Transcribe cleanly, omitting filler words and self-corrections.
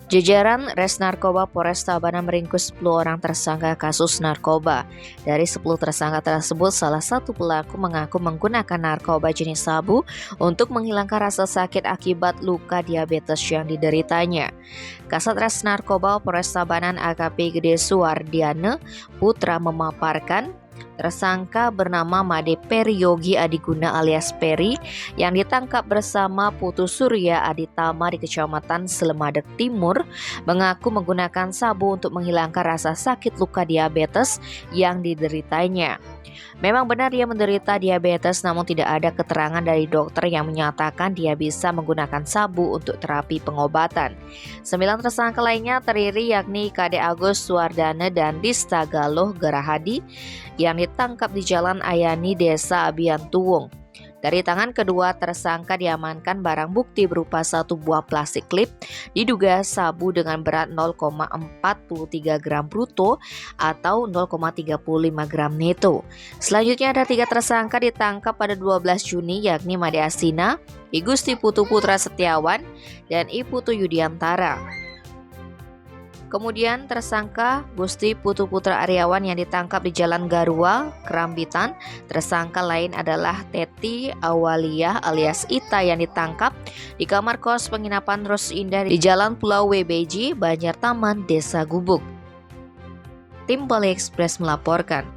Jajaran Res Narkoba Polres Tabanan meringkus 10 orang tersangka kasus narkoba. Dari 10 tersangka tersebut, salah satu pelaku mengaku menggunakan narkoba jenis sabu untuk menghilangkan rasa sakit akibat luka diabetes yang dideritanya. Kasat Res Narkoba Polres Tabanan AKP Gede Suwardiana Putra memaparkan, tersangka bernama Made Peri Yogi Adiguna alias Peri yang ditangkap bersama Putu Surya Aditama di Kecamatan Slemadeg Timur mengaku menggunakan sabu untuk menghilangkan rasa sakit luka diabetes yang dideritanya. Memang benar dia menderita diabetes, namun tidak ada keterangan dari dokter yang menyatakan dia bisa menggunakan sabu untuk terapi pengobatan. 9 tersangka lainnya terdiri yakni Kade Agus Suwardana dan Dista Galoh Gerahadi yang ditangkap di Jalan Ayani, Desa Abiantuwung. Dari tangan kedua tersangka diamankan barang bukti berupa 1 buah plastik klip diduga sabu dengan berat 0,43 gram bruto atau 0,35 gram neto. Selanjutnya ada 3 tersangka ditangkap pada 12 Juni yakni Made Astina, I Gusti Putu Putra Setiawan, dan I Putu Yudiantara. Kemudian tersangka Gusti Putu Putra Aryawan yang ditangkap di Jalan Garua, Kerambitan. Tersangka lain adalah Teti Awaliyah alias Ita yang ditangkap di kamar kos penginapan Ros Indah di Jalan Pulau WBJ, Banjar Taman, Desa Gubuk. Tim Bali Express melaporkan.